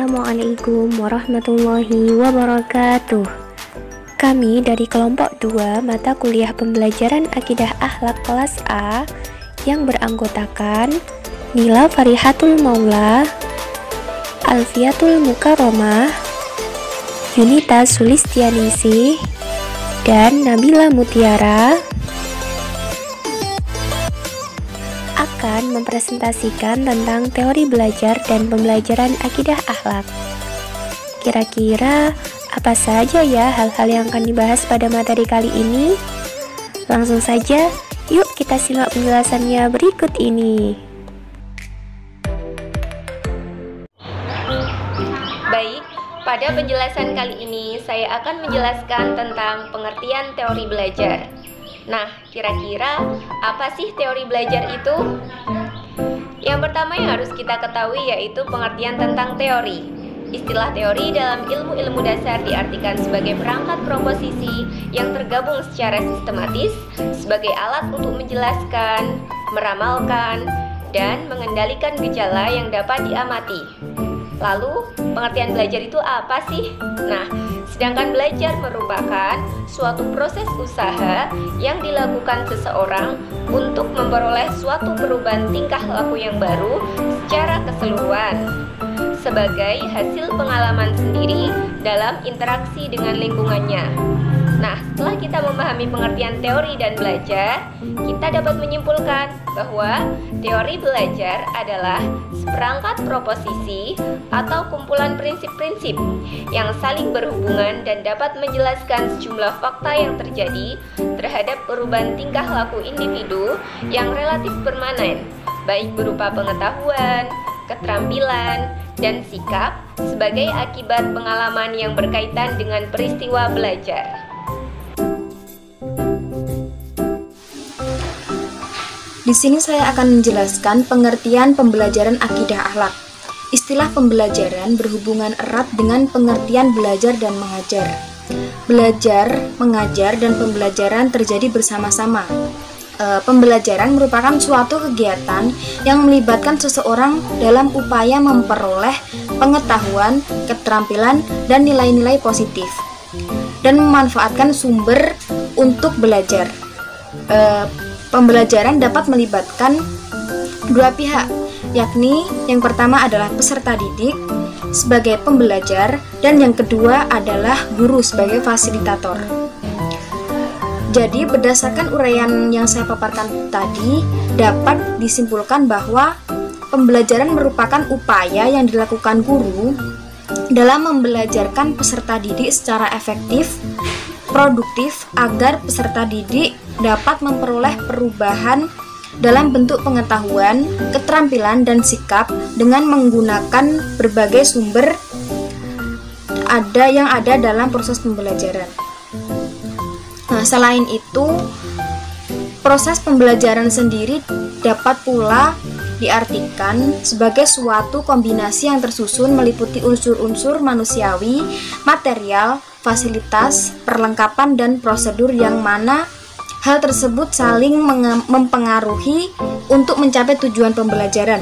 Assalamualaikum warahmatullahi wabarakatuh. Kami dari kelompok 2 mata kuliah pembelajaran Akidah Akhlak kelas A yang beranggotakan Nila Farihatul Maula, Alfiatul Mukaromah, Yunita Sulistianingsih, dan Nabila Mutiara akan mempresentasikan tentang teori belajar dan pembelajaran akidah akhlak. Kira-kira apa saja ya hal-hal yang akan dibahas pada materi kali ini? Langsung saja, yuk kita simak penjelasannya berikut ini. Baik, pada penjelasan kali ini saya akan menjelaskan tentang pengertian teori belajar. Nah, kira-kira apa sih teori belajar itu? Yang pertama yang harus kita ketahui yaitu pengertian tentang teori. Istilah teori dalam ilmu-ilmu dasar diartikan sebagai perangkat proposisi yang tergabung secara sistematis sebagai alat untuk menjelaskan, meramalkan, dan mengendalikan gejala yang dapat diamati. Lalu, pengertian belajar itu apa sih? Nah, sedangkan belajar merupakan suatu proses usaha yang dilakukan seseorang untuk memperoleh suatu perubahan tingkah laku yang baru secara keseluruhan sebagai hasil pengalaman sendiri dalam interaksi dengan lingkungannya. Nah, setelah kita memahami pengertian teori dan belajar, kita dapat menyimpulkan bahwa teori belajar adalah seperangkat proposisi atau kumpulan prinsip-prinsip yang saling berhubungan dan dapat menjelaskan sejumlah fakta yang terjadi terhadap perubahan tingkah laku individu yang relatif permanen, baik berupa pengetahuan, keterampilan, dan sikap sebagai akibat pengalaman yang berkaitan dengan peristiwa belajar. Di sini saya akan menjelaskan pengertian pembelajaran akidah akhlak. Istilah pembelajaran berhubungan erat dengan pengertian belajar dan mengajar. Belajar, mengajar, dan pembelajaran terjadi bersama-sama. Pembelajaran merupakan suatu kegiatan yang melibatkan seseorang dalam upaya memperoleh pengetahuan, keterampilan, dan nilai-nilai positif, dan memanfaatkan sumber untuk belajar. Pembelajaran dapat melibatkan dua pihak, yakni yang pertama adalah peserta didik sebagai pembelajar dan yang kedua adalah guru sebagai fasilitator. Jadi berdasarkan uraian yang saya paparkan tadi, dapat disimpulkan bahwa pembelajaran merupakan upaya yang dilakukan guru dalam membelajarkan peserta didik secara efektif, produktif agar peserta didik dapat memperoleh perubahan dalam bentuk pengetahuan, keterampilan, dan sikap dengan menggunakan berbagai sumber yang ada dalam proses pembelajaran. Nah, selain itu, proses pembelajaran sendiri dapat pula diartikan sebagai suatu kombinasi yang tersusun meliputi unsur-unsur manusiawi, material, fasilitas, perlengkapan, dan prosedur yang mana hal tersebut saling mempengaruhi untuk mencapai tujuan pembelajaran.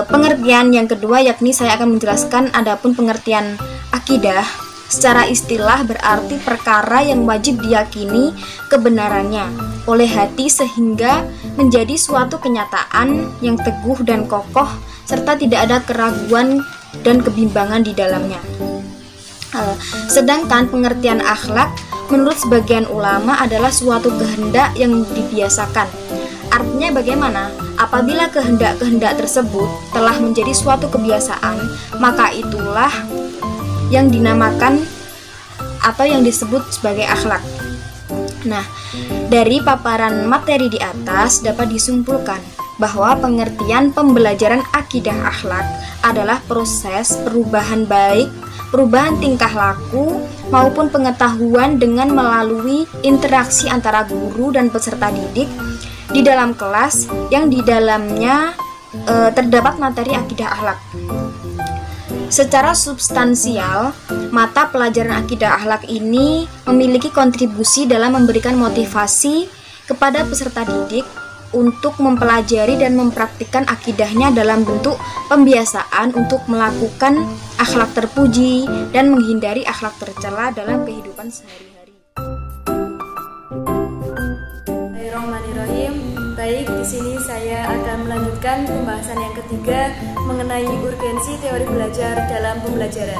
Pengertian yang kedua yakni saya akan menjelaskan adapun pengertian akidah. Secara istilah berarti perkara yang wajib diyakini kebenarannya oleh hati sehingga menjadi suatu kenyataan yang teguh dan kokoh serta tidak ada keraguan dan kebimbangan di dalamnya. Sedangkan pengertian akhlak menurut sebagian ulama adalah suatu kehendak yang dibiasakan. Artinya bagaimana? Apabila kehendak-kehendak tersebut telah menjadi suatu kebiasaan, maka itulah yang dinamakan atau yang disebut sebagai akhlak. Nah, dari paparan materi di atas dapat disimpulkan bahwa pengertian pembelajaran akidah akhlak adalah proses perubahan baik, perubahan tingkah laku maupun pengetahuan dengan melalui interaksi antara guru dan peserta didik di dalam kelas yang di dalamnya terdapat materi akidah akhlak. Secara substansial, mata pelajaran akidah akhlak ini memiliki kontribusi dalam memberikan motivasi kepada peserta didik untuk mempelajari dan mempraktikkan akidahnya dalam bentuk pembiasaan untuk melakukan akhlak terpuji dan menghindari akhlak tercela dalam kehidupan sehari-hari. Bismillahirrahmanirrahim. Baik, di sini saya akan melanjutkan pembahasan yang ketiga mengenai urgensi teori belajar dalam pembelajaran.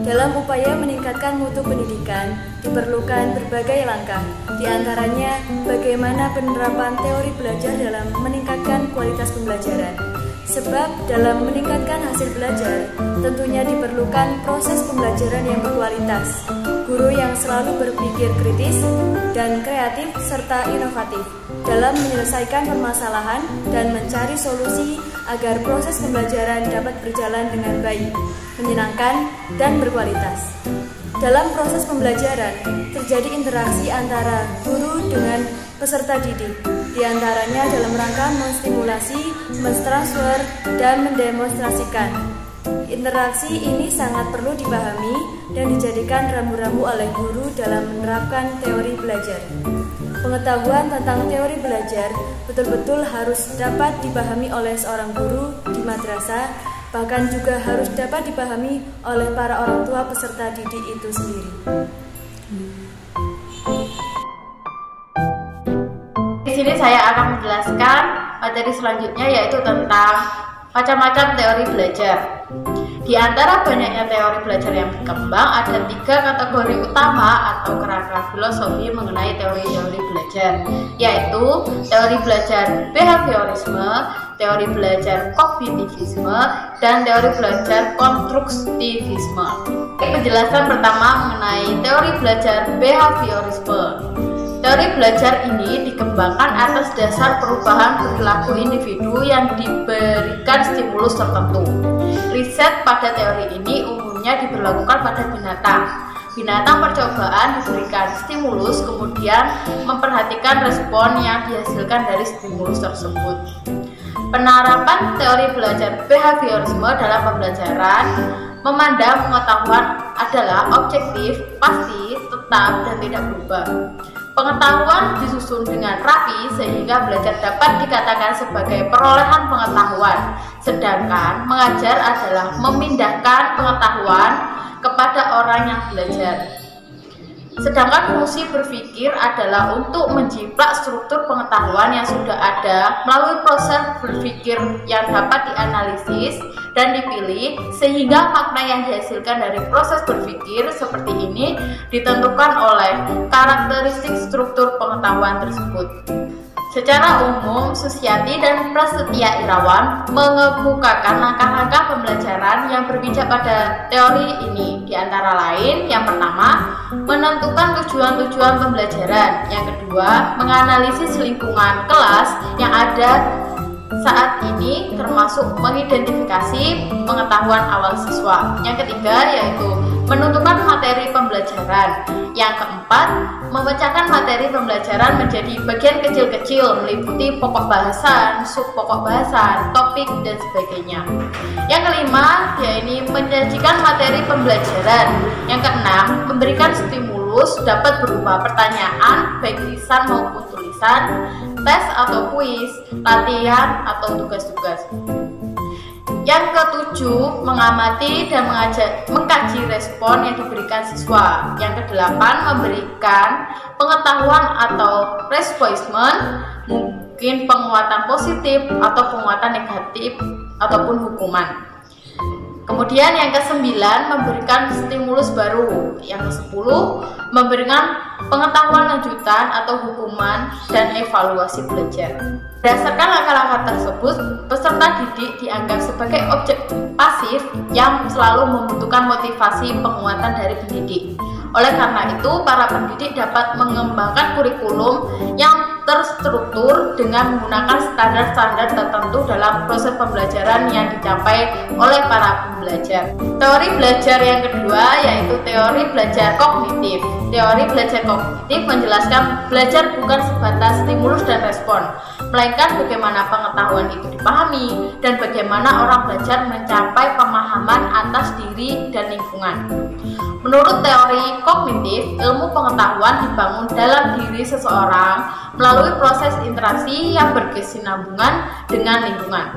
Dalam upaya meningkatkan mutu pendidikan, diperlukan berbagai langkah, di antaranya bagaimana penerapan teori belajar dalam meningkatkan kualitas pembelajaran. Sebab dalam meningkatkan hasil belajar, tentunya diperlukan proses pembelajaran yang berkualitas, guru yang selalu berpikir kritis dan kreatif serta inovatif dalam menyelesaikan permasalahan dan mencari solusi agar proses pembelajaran dapat berjalan dengan baik, menyenangkan, dan berkualitas. Dalam proses pembelajaran, terjadi interaksi antara guru dengan peserta didik, di antaranya dalam rangka menstimulasi, mentransfer, dan mendemonstrasikan. Interaksi ini sangat perlu dipahami dan dijadikan rambu-rambu oleh guru dalam menerapkan teori belajar. Pengetahuan tentang teori belajar betul-betul harus dapat dipahami oleh seorang guru di madrasah, bahkan juga harus dapat dipahami oleh para orang tua peserta didik itu sendiri. Di sini saya akan menjelaskan materi selanjutnya, yaitu tentang macam-macam teori belajar. Di antara banyaknya teori belajar yang berkembang, ada 3 kategori utama atau kerangka filosofi mengenai teori-teori belajar, yaitu teori belajar behaviorisme, teori belajar kognitivisme, dan teori belajar konstruktivisme. Penjelasan pertama mengenai teori belajar behaviorisme. Teori belajar ini dikembangkan atas dasar perubahan perilaku individu yang diberikan stimulus tertentu. Riset pada teori ini umumnya diberlakukan pada binatang. Binatang percobaan diberikan stimulus, kemudian memperhatikan respon yang dihasilkan dari stimulus tersebut. Penerapan teori belajar behaviorisme dalam pembelajaran memandang pengetahuan adalah objektif, pasti, tetap, dan tidak berubah. Pengetahuan disusun dengan rapi sehingga belajar dapat dikatakan sebagai perolehan pengetahuan, sedangkan mengajar adalah memindahkan pengetahuan kepada orang yang belajar. Sedangkan fungsi berpikir adalah untuk menjiplak struktur pengetahuan yang sudah ada melalui proses berpikir yang dapat dianalisis dan dipilih, sehingga makna yang dihasilkan dari proses berpikir seperti ini ditentukan oleh karakteristik struktur pengetahuan tersebut. Secara umum, Susiati dan Prasetya Irawan mengemukakan langkah-langkah pembelajaran yang berpijak pada teori ini. Di antara lain, yang pertama, menentukan tujuan-tujuan pembelajaran. Yang kedua, menganalisis lingkungan kelas yang ada saat ini, termasuk mengidentifikasi pengetahuan awal siswa. Yang ketiga, yaitu menentukan materi pembelajaran. Yang keempat, memecahkan materi pembelajaran menjadi bagian kecil-kecil meliputi pokok bahasan, subpokok bahasan, topik, dan sebagainya. Yang kelima, yaitu menyajikan materi pembelajaran. Yang keenam, memberikan stimulus dapat berupa pertanyaan, baik lisan maupun tulisan, tes atau kuis, latihan atau tugas-tugas. Yang ketujuh, mengamati dan mengkaji respon yang diberikan siswa. Yang kedelapan, memberikan pengetahuan atau reinforcement, mungkin penguatan positif atau penguatan negatif ataupun hukuman. Kemudian yang ke-9, memberikan stimulus baru. Yang ke-10, memberikan pengetahuan lanjutan atau hukuman dan evaluasi belajar. Berdasarkan langkah-langkah tersebut, peserta didik dianggap sebagai objek pasif yang selalu membutuhkan motivasi penguatan dari pendidik. Oleh karena itu, para pendidik dapat mengembangkan kurikulum yang terstruktur dengan menggunakan standar-standar tertentu dalam proses pembelajaran yang dicapai oleh para pembelajar. Teori belajar yang kedua yaitu teori belajar kognitif. Teori belajar kognitif menjelaskan belajar bukan sebatas stimulus dan respon, melainkan bagaimana pengetahuan itu dipahami dan bagaimana orang belajar mencapai pemahaman atas diri dan lingkungan. Menurut teori kognitif, ilmu pengetahuan dibangun dalam diri seseorang melalui proses interaksi yang berkesinambungan dengan lingkungan.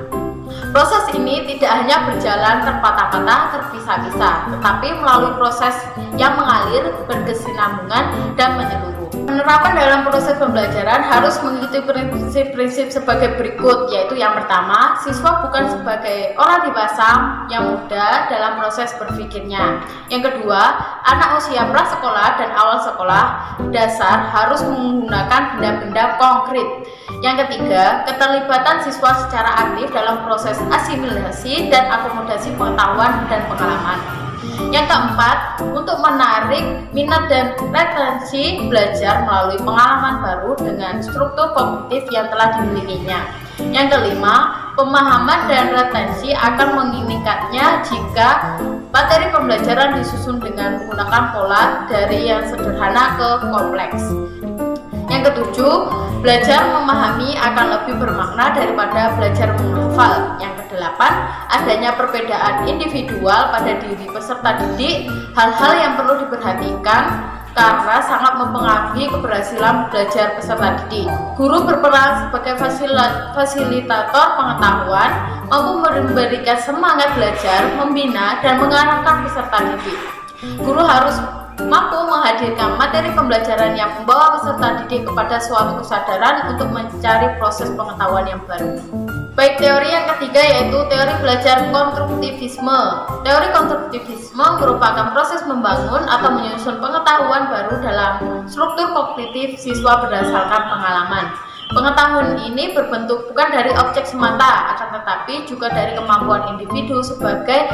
Proses ini tidak hanya berjalan terpatah-patah, terpisah-pisah, tetapi melalui proses yang mengalir, berkesinambungan, dan menyeluruh. Penerapan dalam proses pembelajaran harus mengikuti prinsip-prinsip sebagai berikut, yaitu yang pertama, siswa bukan sebagai orang dewasa yang muda dalam proses berpikirnya. Yang kedua, anak usia prasekolah dan awal sekolah dasar harus menggunakan benda-benda konkret. Yang ketiga, keterlibatan siswa secara aktif dalam proses asimilasi dan akomodasi pengetahuan dan pengalaman. Yang keempat, untuk menarik minat dan retensi belajar melalui pengalaman baru dengan struktur kognitif yang telah dimilikinya. Yang kelima, pemahaman dan retensi akan meningkatnya jika materi pembelajaran disusun dengan menggunakan pola dari yang sederhana ke kompleks. Yang ketujuh, belajar memahami akan lebih bermakna daripada belajar menghafal. Yang kedelapan, adanya perbedaan individual pada diri peserta didik, hal-hal yang perlu diperhatikan karena sangat mempengaruhi keberhasilan belajar peserta didik. Guru berperan sebagai fasilitator pengetahuan, mampu memberikan semangat belajar, membina, dan mengarahkan peserta didik. Guru harus mampu menghadirkan materi pembelajaran yang membawa peserta didik kepada suatu kesadaran untuk mencari proses pengetahuan yang baru. Baik, teori yang ketiga yaitu teori belajar konstruktivisme. Teori konstruktivisme merupakan proses membangun atau menyusun pengetahuan baru dalam struktur kognitif siswa berdasarkan pengalaman. Pengetahuan ini berbentuk bukan dari objek semata, akan tetapi juga dari kemampuan individu sebagai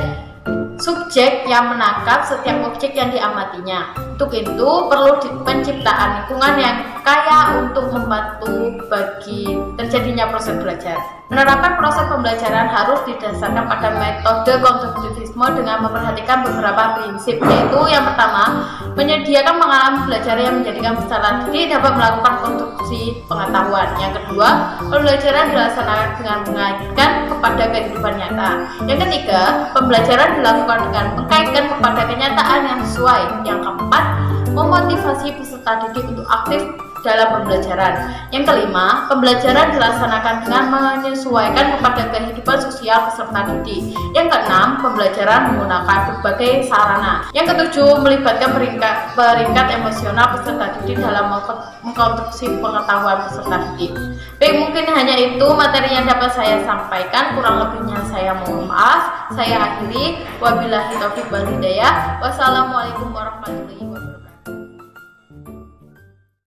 subjek yang menangkap setiap objek yang diamatinya. Untuk itu perlu penciptaan lingkungan yang kaya untuk membantu bagi terjadinya proses belajar. Penerapan proses pembelajaran harus didasarkan pada metode konstruktivisme dengan memperhatikan beberapa prinsip, yaitu yang pertama, menyediakan pengalaman belajar yang menjadikan peserta didik dapat melakukan konstruksi pengetahuan. Yang kedua, pembelajaran dilaksanakan dengan mengaitkan kepada kehidupan nyata. Yang ketiga, pembelajaran dilakukan dengan mengkaitkan kepada kenyataan yang sesuai. Yang keempat, memotivasi peserta didik untuk aktif dalam pembelajaran. Yang kelima, pembelajaran dilaksanakan dengan menyesuaikan kepada kehidupan sosial peserta didik. Yang keenam, pembelajaran menggunakan berbagai sarana. Yang ketujuh, melibatkan peringkat emosional peserta didik dalam mengkonstruksi pengetahuan peserta didik. Baik, mungkin hanya itu materi yang dapat saya sampaikan. Kurang lebihnya saya mohon maaf. Saya akhiri. Wabillahi taufiq wal hidayah. Wassalamualaikum warahmatullahi wabarakatuh.